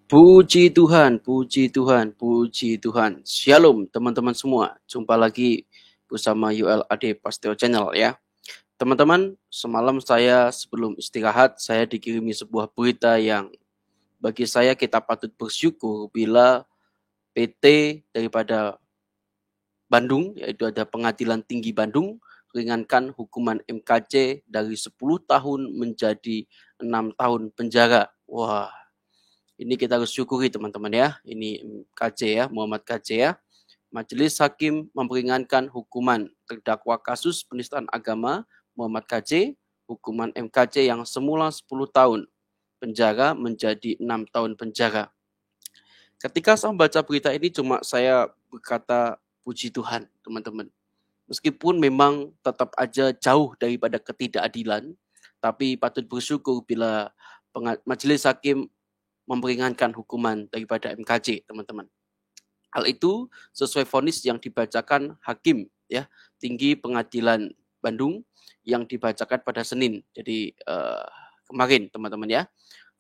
Puji Tuhan, puji Tuhan, puji Tuhan. Shalom teman-teman semua. Jumpa lagi bersama ULAD Pasteur Channel ya. Teman-teman, semalam saya sebelum istirahat, saya dikirimi sebuah berita yang bagi saya kita patut bersyukur bila PT daripada Bandung, yaitu ada Pengadilan Tinggi Bandung, ringankan hukuman MKC dari 10 tahun menjadi 6 tahun penjara. Wah, ini kita harus syukuri teman-teman ya. Ini KC ya, Muhammad KC ya. Majelis Hakim memperingankan hukuman terdakwa kasus penistaan agama Muhammad KC, hukuman MKC yang semula 10 tahun penjara menjadi 6 tahun penjara. Ketika saya membaca berita ini cuma saya berkata puji Tuhan teman-teman. Meskipun memang tetap aja jauh daripada ketidakadilan, tapi patut bersyukur bila Majelis Hakim memperingankan hukuman daripada MKC, teman-teman. Hal itu sesuai vonis yang dibacakan Hakim ya, Tinggi Pengadilan Bandung yang dibacakan pada Senin. Jadi kemarin, teman-teman ya.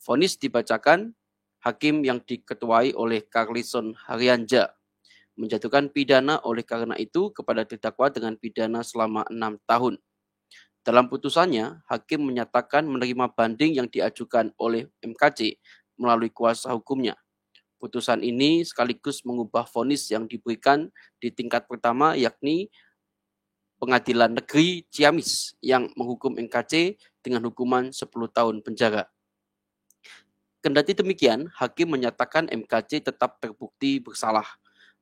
Vonis dibacakan Hakim yang diketuai oleh Carlison Harianja menjatuhkan pidana oleh karena itu kepada terdakwa dengan pidana selama 6 tahun. Dalam putusannya, Hakim menyatakan menerima banding yang diajukan oleh MKC melalui kuasa hukumnya. Putusan ini sekaligus mengubah vonis yang diberikan di tingkat pertama, yakni Pengadilan Negeri Ciamis yang menghukum MKC dengan hukuman 10 tahun penjara. Kendati demikian, Hakim menyatakan MKC tetap terbukti bersalah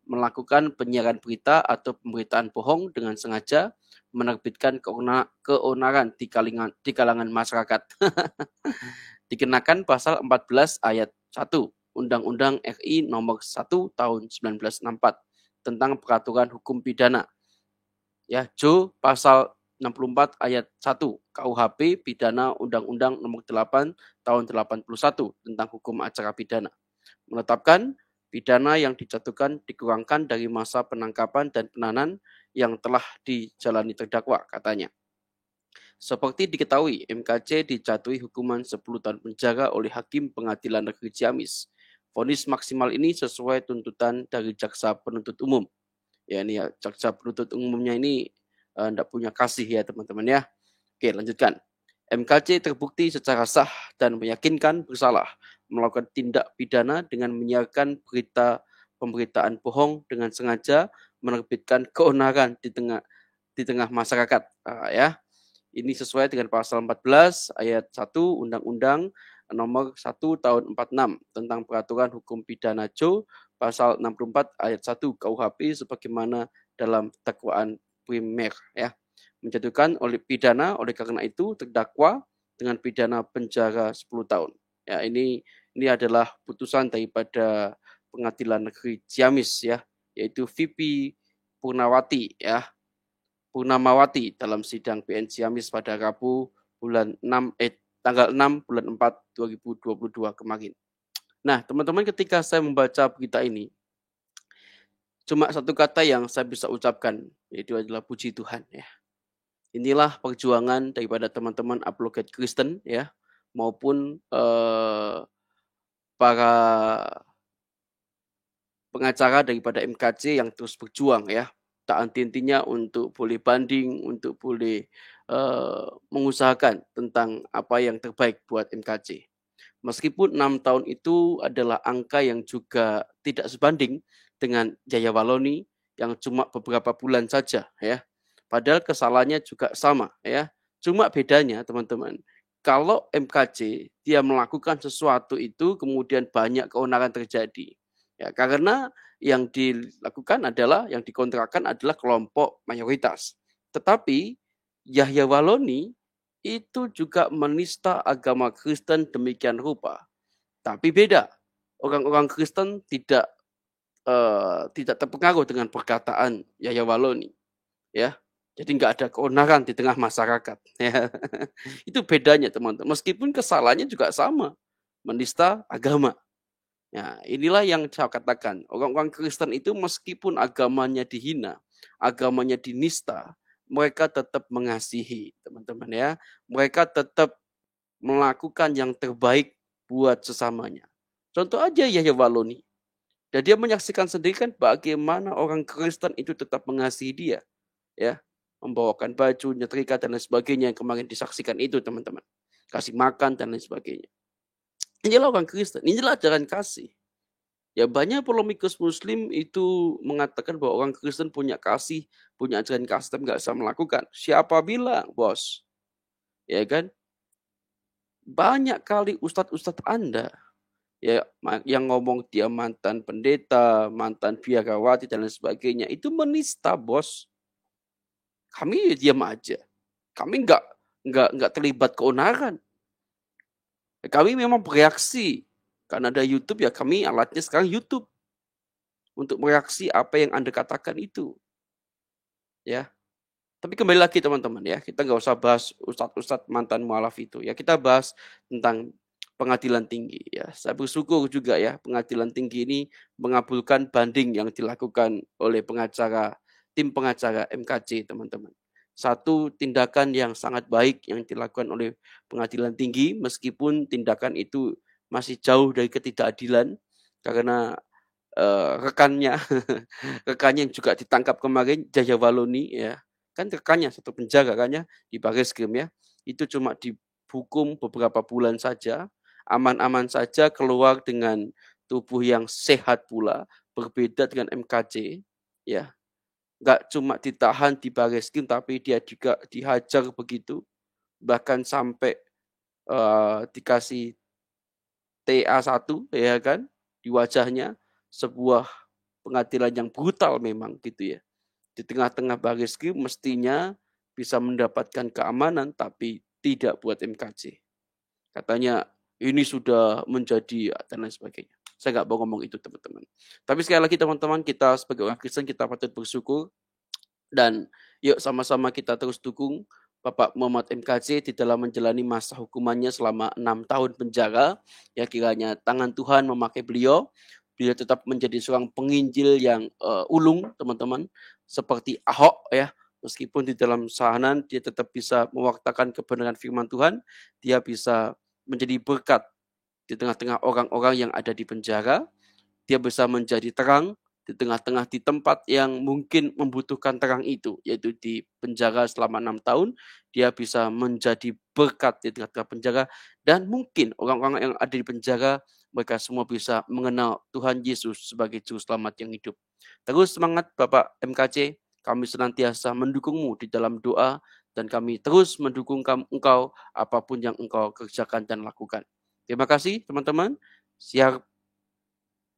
melakukan penyiaran berita atau pemberitaan bohong dengan sengaja, menerbitkan keonaran di kalangan masyarakat. Dikenakan pasal 14 ayat 1 Undang-Undang RI nomor 1 tahun 1964 tentang peraturan hukum pidana. Ya, Jo pasal 64 ayat 1 KUHP pidana Undang-Undang nomor 8 tahun 81 tentang hukum acara pidana. Menetapkan pidana yang dijatuhkan dikurangkan dari masa penangkapan dan penahanan yang telah dijalani terdakwa, katanya. Seperti diketahui, MKC dijatuhi hukuman 10 tahun penjara oleh Hakim Pengadilan Negeri Ciamis. Vonis maksimal ini sesuai tuntutan dari jaksa penuntut umum. Ya, ini ya, jaksa penuntut umumnya ini tidak punya kasih ya teman-teman ya. Oke, lanjutkan. MKC terbukti secara sah dan meyakinkan bersalah melakukan tindak pidana dengan menyiarkan pemberitaan bohong dengan sengaja menerbitkan keonaran di tengah masyarakat. Ya, ini sesuai dengan pasal 14 ayat 1 Undang-Undang nomor 1 tahun 46 tentang peraturan hukum pidana Jo pasal 64 ayat 1 KUHP sebagaimana dalam dakwaan primer ya. Menjatuhkan pidana oleh karena itu terdakwa dengan pidana penjara 10 tahun. Ya, ini adalah putusan daripada Pengadilan Negeri Ciamis ya, yaitu VP Purnamawati dalam sidang PN Ciamis pada Rabu tanggal 6 bulan 4 2022 kemarin. Nah, teman-teman, ketika saya membaca berita ini, cuma satu kata yang saya bisa ucapkan, yaitu adalah puji Tuhan ya. Inilah perjuangan daripada teman-teman apologet Kristen ya, maupun para pengacara daripada MKC yang terus berjuang ya, tak henti-hentinya untuk boleh banding, untuk boleh mengusahakan tentang apa yang terbaik buat MKC. Meskipun 6 tahun itu adalah angka yang juga tidak sebanding dengan Jaya Waloni yang cuma beberapa bulan saja ya. Padahal kesalahannya juga sama ya. Cuma bedanya teman-teman, kalau MKC dia melakukan sesuatu itu kemudian banyak keonaran terjadi. Ya, karena yang dilakukan adalah, yang dikontrakkan adalah kelompok mayoritas. Tetapi Yahya Waloni itu juga menista agama Kristen demikian rupa. Tapi beda. Orang-orang Kristen tidak terpengaruh dengan perkataan Yahya Waloni. Ya. Jadi nggak ada keonaran di tengah masyarakat. Ya. Itu bedanya teman-teman. Meskipun kesalahannya juga sama. Menista agama. Ya, inilah yang saya katakan. Orang-orang Kristen itu meskipun agamanya dihina, agamanya dinista, mereka tetap mengasihi, teman-teman ya. Mereka tetap melakukan yang terbaik buat sesamanya. Contoh aja Yahya Waloni. Dan dia menyaksikan sendiri kan bagaimana orang Kristen itu tetap mengasihi dia. Ya, membawakan baju, nyetrika, dan lain sebagainya yang kemarin disaksikan itu teman-teman. Kasih makan dan lain sebagainya. Inilah orang Kristen, inilah ajaran kasih. Ya banyak polemikus muslim itu mengatakan bahwa orang Kristen punya kasih, punya ajaran kasih tapi nggak bisa melakukan. Siapa bilang, bos? Ya kan? Banyak kali ustadz-ustadz Anda ya yang ngomong dia mantan pendeta, mantan biarawati dan lain sebagainya itu menista, bos. Kami diam aja. Kami nggak terlibat keonaran. Kami memang bereaksi. Karena ada YouTube ya kami alatnya sekarang YouTube. Untuk mereaksi apa yang Anda katakan itu. Ya. Tapi kembali lagi teman-teman ya. Kita nggak usah bahas ustadz-ustadz mantan mualaf itu. Ya kita bahas tentang pengadilan tinggi. Ya. Saya bersyukur juga ya pengadilan tinggi ini mengabulkan banding yang dilakukan oleh tim pengacara MKC teman-teman. Satu tindakan yang sangat baik yang dilakukan oleh pengadilan tinggi meskipun tindakan itu masih jauh dari ketidakadilan karena rekannya yang juga ditangkap kemarin Yahya Waloni ya kan rekannya satu penjara kan ya di Barreskrim ya itu cuma dihukum beberapa bulan saja aman-aman saja keluar dengan tubuh yang sehat pula berbeda dengan MKC ya nggak cuma ditahan di Barreskrim tapi dia juga dihajar begitu bahkan sampai dikasih TA1 ya kan di wajahnya sebuah pengadilan yang brutal memang gitu ya. Di tengah-tengah Barreskrim mestinya bisa mendapatkan keamanan tapi tidak buat MKC. Katanya ini sudah menjadi dan lain sebagainya. Saya nggak mau ngomong itu teman-teman. Tapi sekali lagi teman-teman kita sebagai orang Kristen kita patut bersyukur dan yuk sama-sama kita terus dukung Bapak Muhammad MKC di dalam menjalani masa hukumannya selama 6 tahun penjara. Ya kiranya tangan Tuhan memakai beliau. Beliau tetap menjadi seorang penginjil yang ulung teman-teman. Seperti Ahok ya. Meskipun di dalam tahanan dia tetap bisa mewartakan kebenaran firman Tuhan. Dia bisa menjadi berkat di tengah-tengah orang-orang yang ada di penjara. Dia bisa menjadi terang di tengah-tengah di tempat yang mungkin membutuhkan terang itu, yaitu di penjara selama 6 tahun, dia bisa menjadi berkat di tengah-tengah penjara, dan mungkin orang-orang yang ada di penjara, mereka semua bisa mengenal Tuhan Yesus sebagai Juru Selamat yang hidup. Terus semangat Bapak MKC, kami senantiasa mendukungmu di dalam doa, dan kami terus mendukung engkau apapun yang engkau kerjakan dan lakukan. Terima kasih teman-teman, siap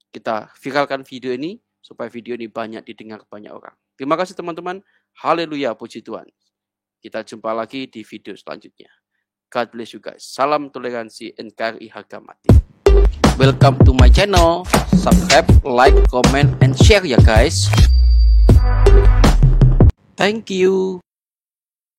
kita viralkan video ini, supaya video ini banyak didengar banyak orang. Terima kasih teman-teman. Haleluya, puji Tuhan. Kita jumpa lagi di video selanjutnya. God bless you guys. Salam toleransi NKRI harga mati. Welcome to my channel. Subscribe, like, comment, and share ya guys. Thank you.